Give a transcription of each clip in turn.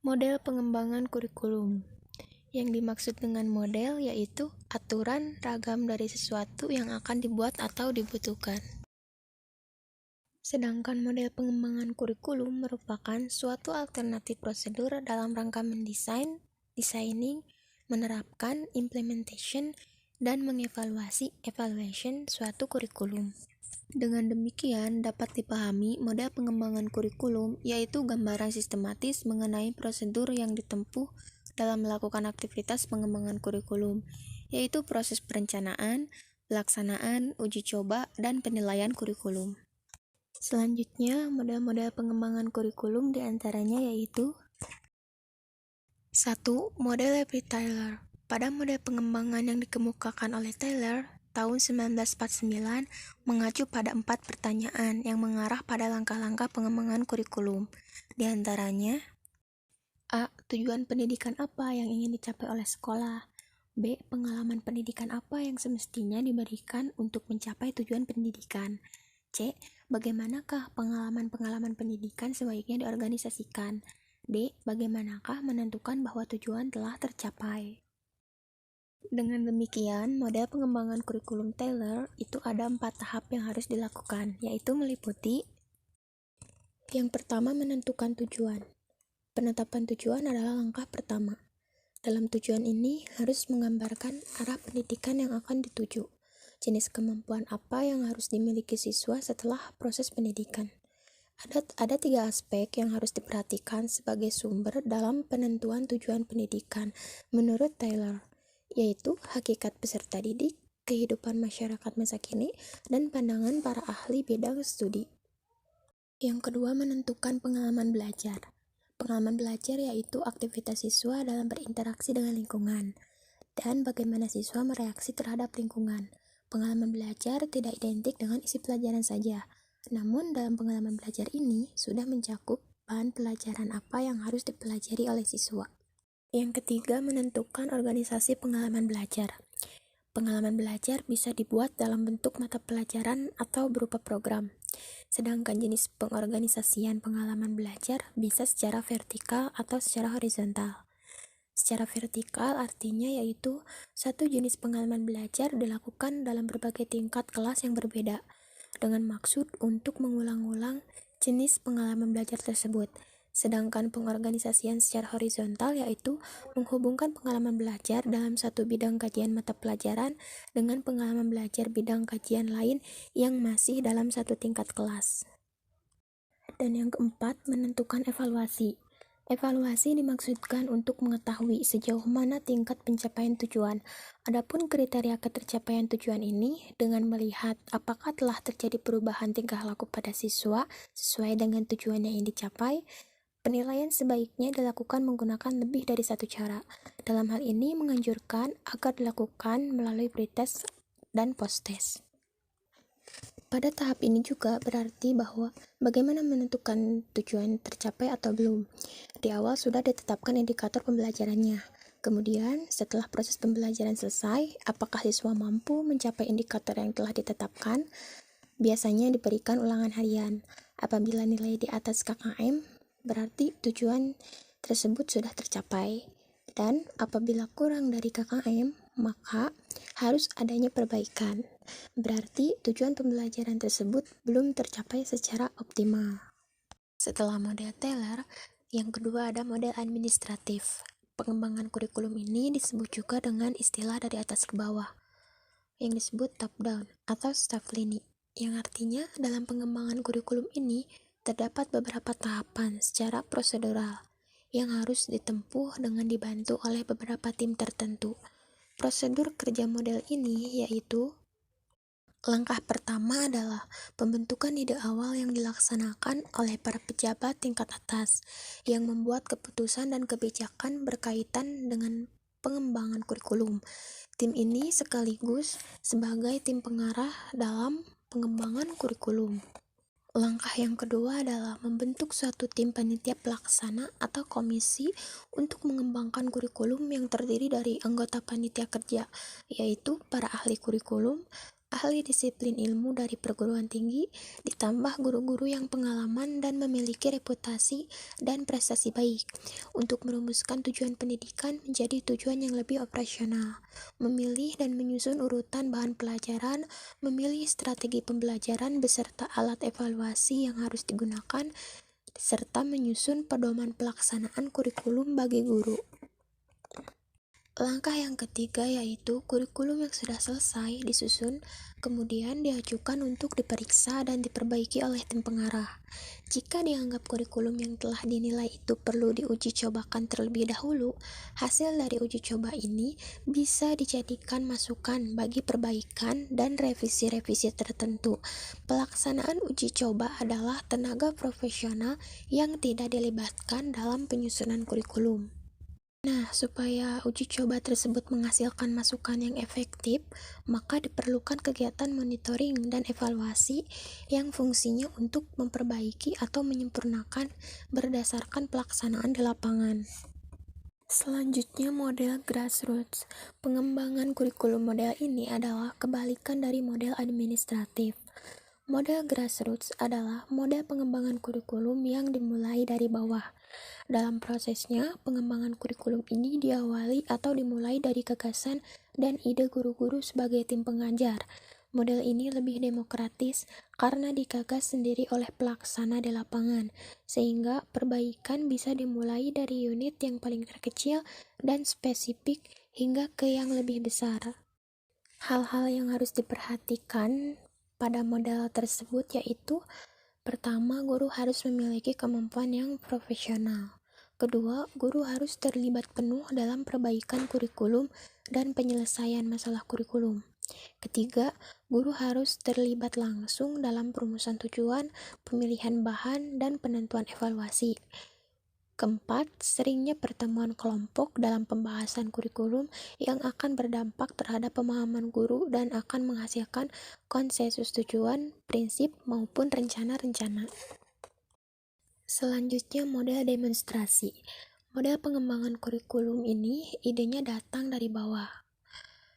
Model pengembangan kurikulum. Yang dimaksud dengan model yaitu aturan ragam dari sesuatu yang akan dibuat atau dibutuhkan. Sedangkan model pengembangan kurikulum merupakan suatu alternatif prosedur dalam rangka mendesain, designing, menerapkan, implementation, dan mengevaluasi suatu kurikulum. Dengan demikian, dapat dipahami model pengembangan kurikulum yaitu gambaran sistematis mengenai prosedur yang ditempuh dalam melakukan aktivitas pengembangan kurikulum, yaitu proses perencanaan, pelaksanaan, uji coba, dan penilaian kurikulum. Selanjutnya, model-model pengembangan kurikulum diantaranya yaitu 1. Model Levi Tyler. Pada model pengembangan yang dikemukakan oleh Tyler tahun 1949 mengacu pada 4 pertanyaan yang mengarah pada langkah-langkah pengembangan kurikulum. Di antaranya, A. Tujuan pendidikan apa yang ingin dicapai oleh sekolah? B. Pengalaman pendidikan apa yang semestinya diberikan untuk mencapai tujuan pendidikan? C. Bagaimanakah pengalaman-pengalaman pendidikan sebaiknya diorganisasikan? D. Bagaimanakah menentukan bahwa tujuan telah tercapai? Dengan demikian, model pengembangan kurikulum Taylor itu ada 4 tahap yang harus dilakukan, yaitu meliputi yang pertama, menentukan tujuan. Penetapan tujuan adalah langkah pertama. Dalam tujuan ini harus menggambarkan arah pendidikan yang akan dituju, jenis kemampuan apa yang harus dimiliki siswa setelah proses pendidikan. Ada 3 aspek yang harus diperhatikan sebagai sumber dalam penentuan tujuan pendidikan menurut Taylor, yaitu hakikat peserta didik, kehidupan masyarakat masa kini, dan pandangan para ahli bidang studi. Yang kedua, menentukan pengalaman belajar. Pengalaman belajar yaitu aktivitas siswa dalam berinteraksi dengan lingkungan, dan bagaimana siswa mereaksi terhadap lingkungan. Pengalaman belajar tidak identik dengan isi pelajaran saja, namun dalam pengalaman belajar ini sudah mencakup bahan pelajaran apa yang harus dipelajari oleh siswa. Yang ketiga, menentukan organisasi pengalaman belajar. Pengalaman belajar bisa dibuat dalam bentuk mata pelajaran atau berupa program. Sedangkan jenis pengorganisasian pengalaman belajar bisa secara vertikal atau secara horizontal. Secara vertikal artinya yaitu satu jenis pengalaman belajar dilakukan dalam berbagai tingkat kelas yang berbeda, dengan maksud untuk mengulang-ulang jenis pengalaman belajar tersebut. Sedangkan pengorganisasian secara horizontal yaitu menghubungkan pengalaman belajar dalam satu bidang kajian mata pelajaran dengan pengalaman belajar bidang kajian lain yang masih dalam satu tingkat kelas. Dan yang keempat, menentukan evaluasi. Evaluasi dimaksudkan untuk mengetahui sejauh mana tingkat pencapaian tujuan. Adapun kriteria ketercapaian tujuan ini dengan melihat apakah telah terjadi perubahan tingkah laku pada siswa sesuai dengan tujuan yang ingin dicapai. Penilaian sebaiknya dilakukan menggunakan lebih dari satu cara. Dalam hal ini menganjurkan agar dilakukan melalui pretest dan posttest. Pada tahap ini juga berarti bahwa bagaimana menentukan tujuan tercapai atau belum. Di awal sudah ditetapkan indikator pembelajarannya. Kemudian, setelah proses pembelajaran selesai, apakah siswa mampu mencapai indikator yang telah ditetapkan? Biasanya diberikan ulangan harian. Apabila nilai di atas KKM, berarti tujuan tersebut sudah tercapai. Dan apabila kurang dari KKM, maka harus adanya perbaikan. Berarti tujuan pembelajaran tersebut belum tercapai secara optimal. Setelah model Taylor, yang kedua ada model administratif. Pengembangan kurikulum ini disebut juga dengan istilah dari atas ke bawah, yang disebut top down atau staff learning, yang artinya dalam pengembangan kurikulum ini terdapat beberapa tahapan secara prosedural yang harus ditempuh dengan dibantu oleh beberapa tim tertentu. Prosedur kerja model ini yaitu langkah pertama adalah pembentukan ide awal yang dilaksanakan oleh para pejabat tingkat atas yang membuat keputusan dan kebijakan berkaitan dengan pengembangan kurikulum. Tim ini sekaligus sebagai tim pengarah dalam pengembangan kurikulum. Langkah yang kedua adalah membentuk suatu tim panitia pelaksana atau komisi untuk mengembangkan kurikulum yang terdiri dari anggota panitia kerja, yaitu para ahli kurikulum, ahli disiplin ilmu dari perguruan tinggi, ditambah guru-guru yang pengalaman dan memiliki reputasi dan prestasi baik, untuk merumuskan tujuan pendidikan menjadi tujuan yang lebih operasional, memilih dan menyusun urutan bahan pelajaran, memilih strategi pembelajaran beserta alat evaluasi yang harus digunakan, serta menyusun pedoman pelaksanaan kurikulum bagi guru. Langkah yang ketiga yaitu kurikulum yang sudah selesai disusun, kemudian diajukan untuk diperiksa dan diperbaiki oleh tim pengarah. Jika dianggap kurikulum yang telah dinilai itu perlu diuji cobakan terlebih dahulu, hasil dari uji coba ini bisa dijadikan masukan bagi perbaikan dan revisi-revisi tertentu. Pelaksanaan uji coba adalah tenaga profesional yang tidak dilibatkan dalam penyusunan kurikulum. Nah, supaya uji coba tersebut menghasilkan masukan yang efektif, maka diperlukan kegiatan monitoring dan evaluasi yang fungsinya untuk memperbaiki atau menyempurnakan berdasarkan pelaksanaan di lapangan. Selanjutnya, model grassroots. Pengembangan kurikulum model ini adalah kebalikan dari model administratif. Model grassroots adalah model pengembangan kurikulum yang dimulai dari bawah. Dalam prosesnya, pengembangan kurikulum ini diawali atau dimulai dari gagasan dan ide guru-guru sebagai tim pengajar. Model ini lebih demokratis karena digagas sendiri oleh pelaksana di lapangan, sehingga perbaikan bisa dimulai dari unit yang paling terkecil dan spesifik hingga ke yang lebih besar. Hal-hal yang harus diperhatikan pada model tersebut yaitu: pertama, guru harus memiliki kemampuan yang profesional. Kedua, guru harus terlibat penuh dalam perbaikan kurikulum dan penyelesaian masalah kurikulum. Ketiga, guru harus terlibat langsung dalam perumusan tujuan, pemilihan bahan, dan penentuan evaluasi. Keempat, seringnya pertemuan kelompok dalam pembahasan kurikulum yang akan berdampak terhadap pemahaman guru dan akan menghasilkan konsensus tujuan, prinsip, maupun rencana-rencana. Selanjutnya, model demonstrasi. Model pengembangan kurikulum ini idenya datang dari bawah.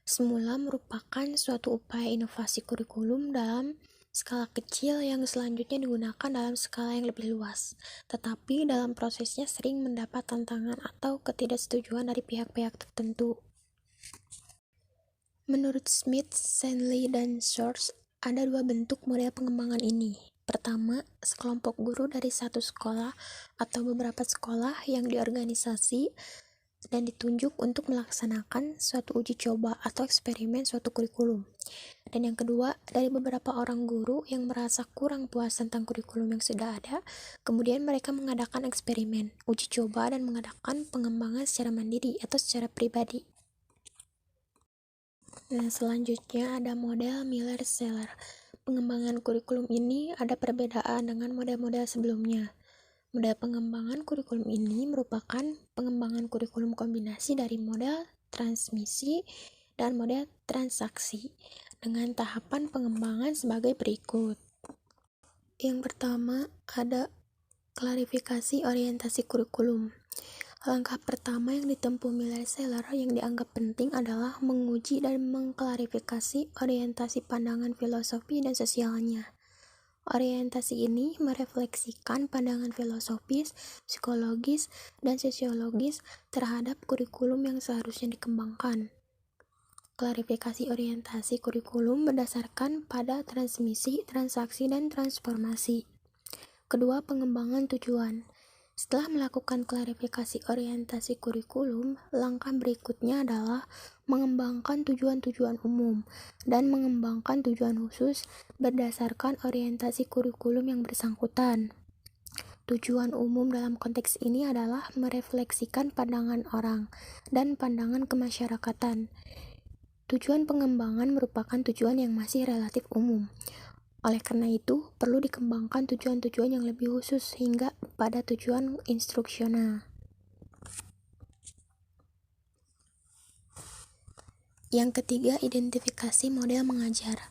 Semula merupakan suatu upaya inovasi kurikulum dalam skala kecil yang selanjutnya digunakan dalam skala yang lebih luas, tetapi dalam prosesnya sering mendapat tantangan atau ketidaksetujuan dari pihak-pihak tertentu. Menurut Smith, Shanley, dan Shores, ada dua bentuk model pengembangan ini. Pertama, sekelompok guru dari satu sekolah atau beberapa sekolah yang diorganisasi dan ditunjuk untuk melaksanakan suatu uji coba atau eksperimen suatu kurikulum. Dan yang kedua, dari beberapa orang guru yang merasa kurang puas tentang kurikulum yang sudah ada, kemudian mereka mengadakan eksperimen, uji coba, dan mengadakan pengembangan secara mandiri atau secara pribadi. Nah, selanjutnya ada model Miller-Zeller. Pengembangan kurikulum ini ada perbedaan dengan model-model sebelumnya. Model pengembangan kurikulum ini merupakan pengembangan kurikulum kombinasi dari model transmisi dan model transaksi dengan tahapan pengembangan sebagai berikut. Yang pertama, ada klarifikasi orientasi kurikulum. Langkah pertama yang ditempuh Miller-Zeller yang dianggap penting adalah menguji dan mengklarifikasi orientasi pandangan filosofi dan sosialnya. Orientasi ini merefleksikan pandangan filosofis, psikologis, dan sosiologis terhadap kurikulum yang seharusnya dikembangkan. Klarifikasi orientasi kurikulum berdasarkan pada transmisi, transaksi, dan transformasi. Kedua, pengembangan tujuan. Setelah melakukan klarifikasi orientasi kurikulum, langkah berikutnya adalah mengembangkan tujuan-tujuan umum dan mengembangkan tujuan khusus berdasarkan orientasi kurikulum yang bersangkutan. Tujuan umum dalam konteks ini adalah merefleksikan pandangan orang dan pandangan kemasyarakatan. Tujuan pengembangan merupakan tujuan yang masih relatif umum. Oleh karena itu, perlu dikembangkan tujuan-tujuan yang lebih khusus hingga pada tujuan instruksional. Yang ketiga, identifikasi model mengajar.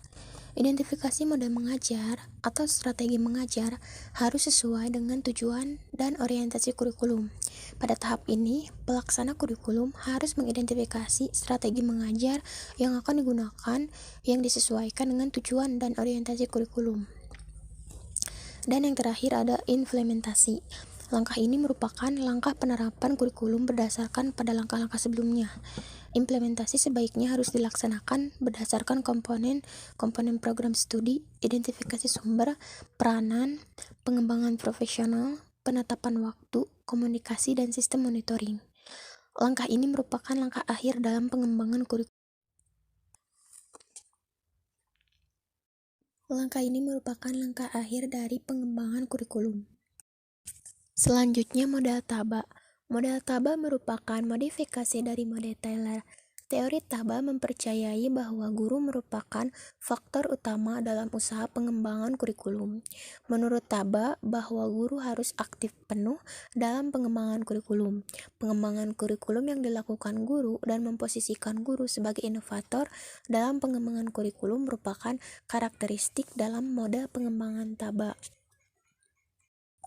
Identifikasi model mengajar atau strategi mengajar harus sesuai dengan tujuan dan orientasi kurikulum. Pada tahap ini, pelaksana kurikulum harus mengidentifikasi strategi mengajar yang akan digunakan yang disesuaikan dengan tujuan dan orientasi kurikulum. Dan yang terakhir ada implementasi. Langkah ini merupakan langkah penerapan kurikulum berdasarkan pada langkah-langkah sebelumnya. Implementasi sebaiknya harus dilaksanakan berdasarkan komponen program studi, identifikasi sumber, peranan, pengembangan profesional, penetapan waktu, komunikasi, dan sistem monitoring. Langkah ini merupakan langkah akhir dalam pengembangan kurikulum. Langkah ini merupakan langkah akhir dari pengembangan kurikulum. Selanjutnya, model Taba. Model Taba merupakan modifikasi dari model Taylor. Teori Taba mempercayai bahwa guru merupakan faktor utama dalam usaha pengembangan kurikulum. Menurut Taba, bahwa guru harus aktif penuh dalam pengembangan kurikulum. Pengembangan kurikulum yang dilakukan guru dan memposisikan guru sebagai inovator dalam pengembangan kurikulum merupakan karakteristik dalam model pengembangan Taba.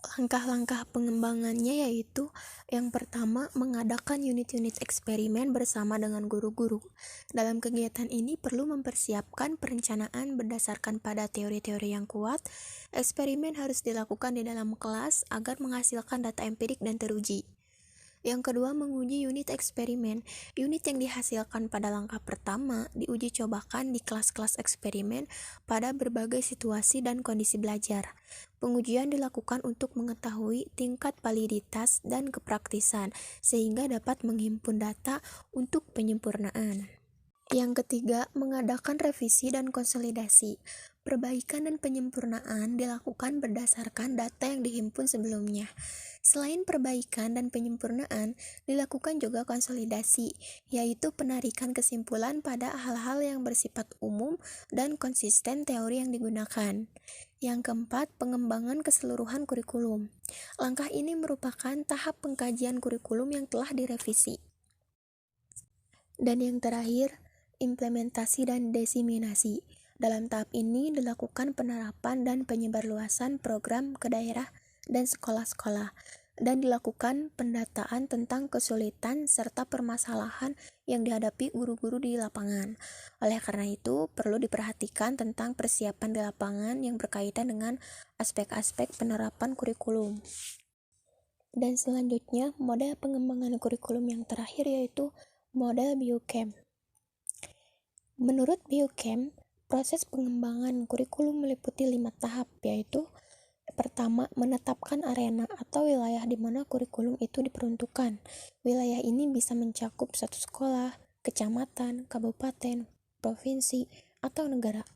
Langkah-langkah pengembangannya yaitu yang pertama, mengadakan unit-unit eksperimen bersama dengan guru-guru. Dalam kegiatan ini perlu mempersiapkan perencanaan berdasarkan pada teori-teori yang kuat. Eksperimen harus dilakukan di dalam kelas agar menghasilkan data empirik dan teruji. Yang kedua, menguji unit eksperimen. Unit yang dihasilkan pada langkah pertama diuji cobakan di kelas-kelas eksperimen pada berbagai situasi dan kondisi belajar. Pengujian dilakukan untuk mengetahui tingkat validitas dan kepraktisan, sehingga dapat menghimpun data untuk penyempurnaan. Yang ketiga, mengadakan revisi dan konsolidasi. Perbaikan dan penyempurnaan dilakukan berdasarkan data yang dihimpun sebelumnya. Selain perbaikan dan penyempurnaan, dilakukan juga konsolidasi, yaitu penarikan kesimpulan pada hal-hal yang bersifat umum dan konsisten teori yang digunakan. Yang keempat, pengembangan keseluruhan kurikulum. Langkah ini merupakan tahap pengkajian kurikulum yang telah direvisi. Dan yang terakhir, implementasi dan diseminasi. Dalam tahap ini dilakukan penerapan dan penyebarluasan program ke daerah dan sekolah-sekolah, dan dilakukan pendataan tentang kesulitan serta permasalahan yang dihadapi guru-guru di lapangan. Oleh karena itu, perlu diperhatikan tentang persiapan di lapangan yang berkaitan dengan aspek-aspek penerapan kurikulum. Dan selanjutnya, model pengembangan kurikulum yang terakhir yaitu model Biochem. Menurut Biochem, proses pengembangan kurikulum meliputi 5 tahap, yaitu pertama, menetapkan arena atau wilayah di mana kurikulum itu diperuntukkan. Wilayah ini bisa mencakup satu sekolah, kecamatan, kabupaten, provinsi, atau negara.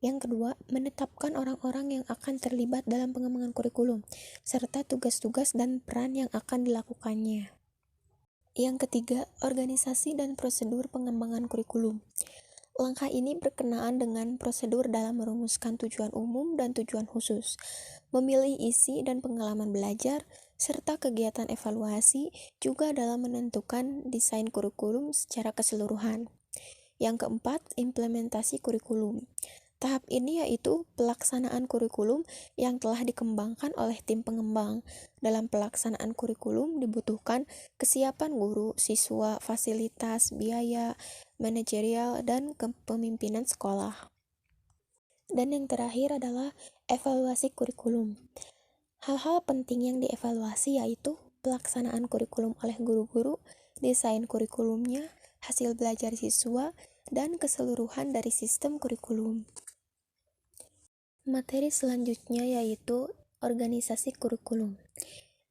Yang kedua, menetapkan orang-orang yang akan terlibat dalam pengembangan kurikulum, serta tugas-tugas dan peran yang akan dilakukannya. Yang ketiga, organisasi dan prosedur pengembangan kurikulum. Langkah ini berkenaan dengan prosedur dalam merumuskan tujuan umum dan tujuan khusus, memilih isi dan pengalaman belajar, serta kegiatan evaluasi, juga dalam menentukan desain kurikulum secara keseluruhan. Yang keempat, implementasi kurikulum. Tahap ini yaitu pelaksanaan kurikulum yang telah dikembangkan oleh tim pengembang. Dalam pelaksanaan kurikulum dibutuhkan kesiapan guru, siswa, fasilitas, biaya, manajerial, dan kepemimpinan sekolah. Dan yang terakhir adalah evaluasi kurikulum. Hal-hal penting yang dievaluasi yaitu pelaksanaan kurikulum oleh guru-guru, desain kurikulumnya, hasil belajar siswa, dan keseluruhan dari sistem kurikulum. Materi selanjutnya yaitu organisasi kurikulum.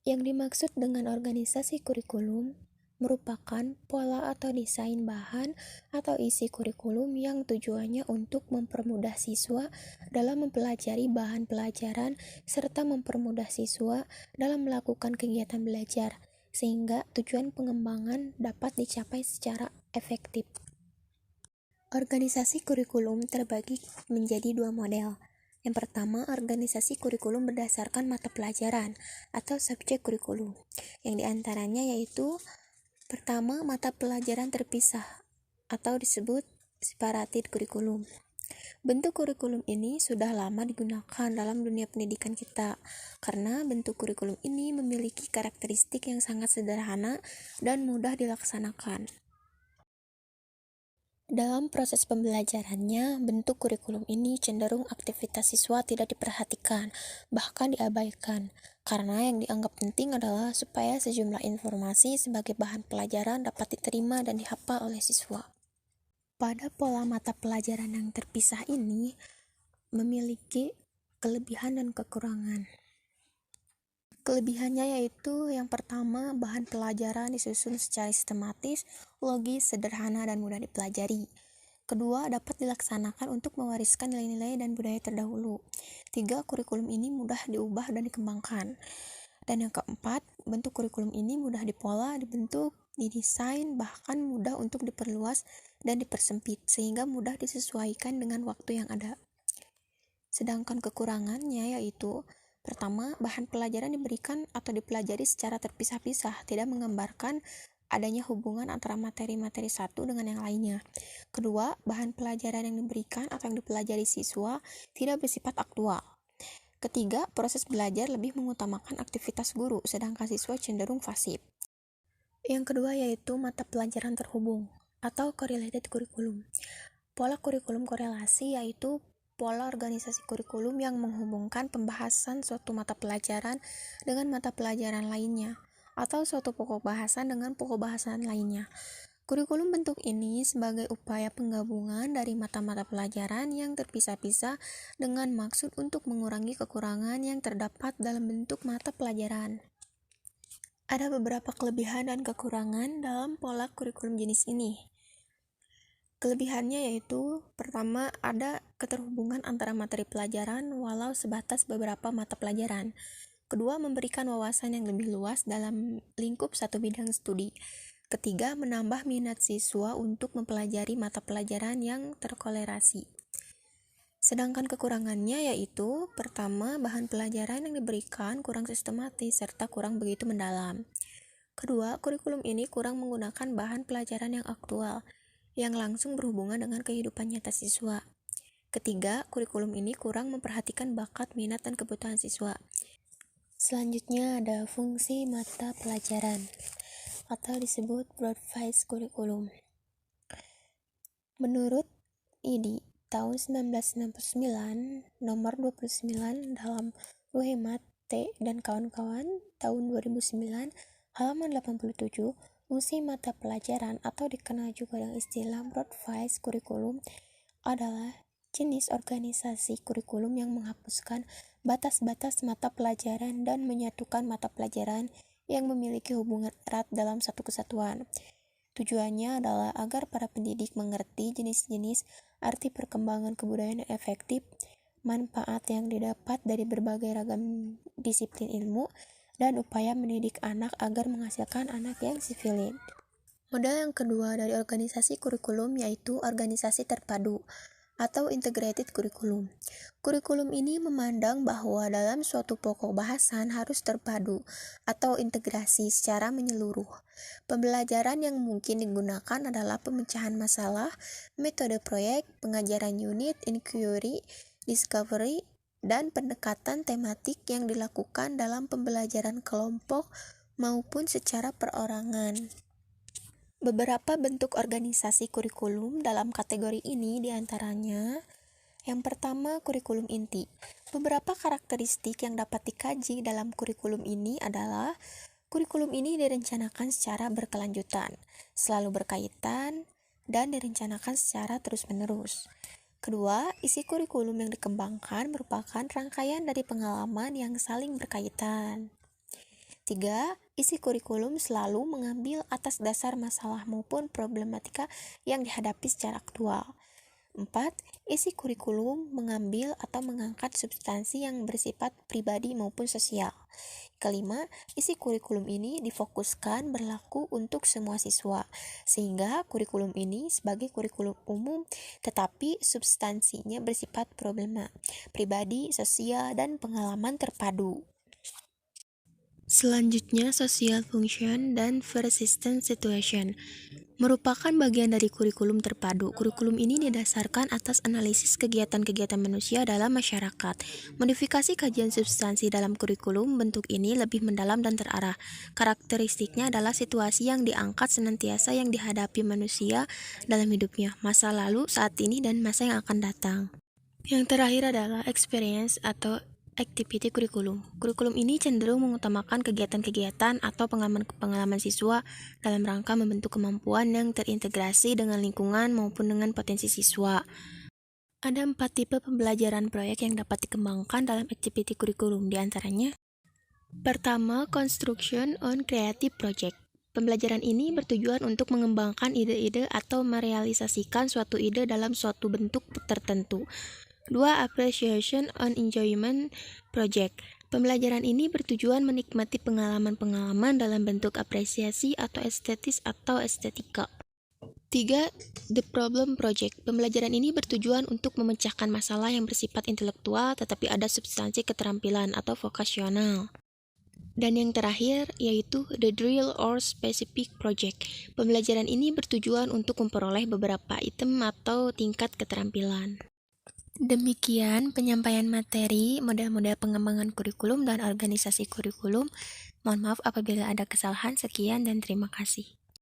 Yang dimaksud dengan organisasi kurikulum merupakan pola atau desain bahan atau isi kurikulum yang tujuannya untuk mempermudah siswa dalam mempelajari bahan pelajaran serta mempermudah siswa dalam melakukan kegiatan belajar, sehingga tujuan pengembangan dapat dicapai secara efektif. Organisasi kurikulum terbagi menjadi 2 model. Yang pertama, organisasi kurikulum berdasarkan mata pelajaran atau subjek kurikulum. Yang diantaranya yaitu pertama, mata pelajaran terpisah atau disebut separated kurikulum. Bentuk kurikulum ini sudah lama digunakan dalam dunia pendidikan kita, karena bentuk kurikulum ini memiliki karakteristik yang sangat sederhana dan mudah dilaksanakan. Dalam proses pembelajarannya, bentuk kurikulum ini cenderung aktivitas siswa tidak diperhatikan, bahkan diabaikan, karena yang dianggap penting adalah supaya sejumlah informasi sebagai bahan pelajaran dapat diterima dan dihafal oleh siswa. Pada pola mata pelajaran yang terpisah ini, memiliki kelebihan dan kekurangan. Kelebihannya yaitu yang pertama, bahan pelajaran disusun secara sistematis, logis, sederhana, dan mudah dipelajari. Kedua, dapat dilaksanakan untuk mewariskan nilai-nilai dan budaya terdahulu. Tiga, kurikulum ini mudah diubah dan dikembangkan. Dan yang keempat, bentuk kurikulum ini mudah dipola, dibentuk, didesain, bahkan mudah untuk diperluas dan dipersempit, sehingga mudah disesuaikan dengan waktu yang ada. Sedangkan kekurangannya yaitu, pertama, bahan pelajaran diberikan atau dipelajari secara terpisah-pisah, tidak menggambarkan adanya hubungan antara materi-materi satu dengan yang lainnya. Kedua, bahan pelajaran yang diberikan atau yang dipelajari siswa tidak bersifat aktual. Ketiga, proses belajar lebih mengutamakan aktivitas guru, sedangkan siswa cenderung pasif. Yang kedua yaitu mata pelajaran terhubung atau correlated curriculum. Pola kurikulum korelasi yaitu pola organisasi kurikulum yang menghubungkan pembahasan suatu mata pelajaran dengan mata pelajaran lainnya, atau suatu pokok bahasan dengan pokok bahasan lainnya. Kurikulum bentuk ini sebagai upaya penggabungan dari mata-mata pelajaran yang terpisah-pisah dengan maksud untuk mengurangi kekurangan yang terdapat dalam bentuk mata pelajaran. Ada beberapa kelebihan dan kekurangan dalam pola kurikulum jenis ini. Kelebihannya yaitu, pertama, ada keterhubungan antara materi pelajaran walau sebatas beberapa mata pelajaran. Kedua, memberikan wawasan yang lebih luas dalam lingkup satu bidang studi. Ketiga, menambah minat siswa untuk mempelajari mata pelajaran yang terkolerasi. Sedangkan kekurangannya yaitu, pertama, bahan pelajaran yang diberikan kurang sistematis serta kurang begitu mendalam. Kedua, kurikulum ini kurang menggunakan bahan pelajaran yang aktual, yang langsung berhubungan dengan kehidupan nyata siswa. Ketiga, kurikulum ini kurang memperhatikan bakat, minat, dan kebutuhan siswa. Selanjutnya ada fungsi mata pelajaran atau disebut broad-based curriculum. Menurut IDI tahun 1969 nomor 29 dalam Ruhemat T dan kawan-kawan tahun 2009 halaman 87, fungsi mata pelajaran atau dikenal juga dengan istilah broad-based curriculum adalah jenis organisasi kurikulum yang menghapuskan batas-batas mata pelajaran dan menyatukan mata pelajaran yang memiliki hubungan erat dalam satu kesatuan. Tujuannya adalah agar para pendidik mengerti jenis-jenis arti perkembangan kebudayaan yang efektif, manfaat yang didapat dari berbagai ragam disiplin ilmu, dan upaya mendidik anak agar menghasilkan anak yang sivilis. Model yang kedua dari organisasi kurikulum yaitu organisasi terpadu atau integrated curriculum. Kurikulum ini memandang bahwa dalam suatu pokok bahasan harus terpadu atau integrasi secara menyeluruh. Pembelajaran yang mungkin digunakan adalah pemecahan masalah, metode proyek, pengajaran unit, inquiry, discovery, dan pendekatan tematik yang dilakukan dalam pembelajaran kelompok maupun secara perorangan. Beberapa bentuk organisasi kurikulum dalam kategori ini diantaranya, yang pertama, kurikulum inti. Beberapa karakteristik yang dapat dikaji dalam kurikulum ini adalah, kurikulum ini direncanakan secara berkelanjutan, selalu berkaitan, dan direncanakan secara terus-menerus. Kedua, isi kurikulum yang dikembangkan merupakan rangkaian dari pengalaman yang saling berkaitan. Tiga, isi kurikulum selalu mengambil atas dasar masalah maupun problematika yang dihadapi secara aktual. 4. Isi kurikulum mengambil atau mengangkat substansi yang bersifat pribadi maupun sosial. Kelima, isi kurikulum ini difokuskan berlaku untuk semua siswa, sehingga kurikulum ini sebagai kurikulum umum, tetapi substansinya bersifat problema, pribadi, sosial, dan pengalaman terpadu. Selanjutnya, social function dan persistent situation merupakan bagian dari kurikulum terpadu. Kurikulum ini didasarkan atas analisis kegiatan-kegiatan manusia dalam masyarakat. Modifikasi kajian substansi dalam kurikulum bentuk ini lebih mendalam dan terarah. Karakteristiknya adalah situasi yang diangkat senantiasa yang dihadapi manusia dalam hidupnya, masa lalu, saat ini, dan masa yang akan datang. Yang terakhir adalah experience atau activity kurikulum. Kurikulum ini cenderung mengutamakan kegiatan-kegiatan atau pengalaman-pengalaman siswa dalam rangka membentuk kemampuan yang terintegrasi dengan lingkungan maupun dengan potensi siswa. Ada 4 tipe pembelajaran proyek yang dapat dikembangkan dalam activity kurikulum, diantaranya: pertama, construction on creative project. Pembelajaran ini bertujuan untuk mengembangkan ide-ide atau merealisasikan suatu ide dalam suatu bentuk tertentu. 2. Appreciation on enjoyment project. Pembelajaran ini bertujuan menikmati pengalaman-pengalaman dalam bentuk apresiasi atau estetis atau estetika. 3. The problem project. Pembelajaran ini bertujuan untuk memecahkan masalah yang bersifat intelektual tetapi ada substansi keterampilan atau vokasional. Dan yang terakhir yaitu the drill or specific project. Pembelajaran ini bertujuan untuk memperoleh beberapa item atau tingkat keterampilan. Demikian penyampaian materi, model-model pengembangan kurikulum dan organisasi kurikulum. Mohon maaf apabila ada kesalahan. Sekian dan terima kasih.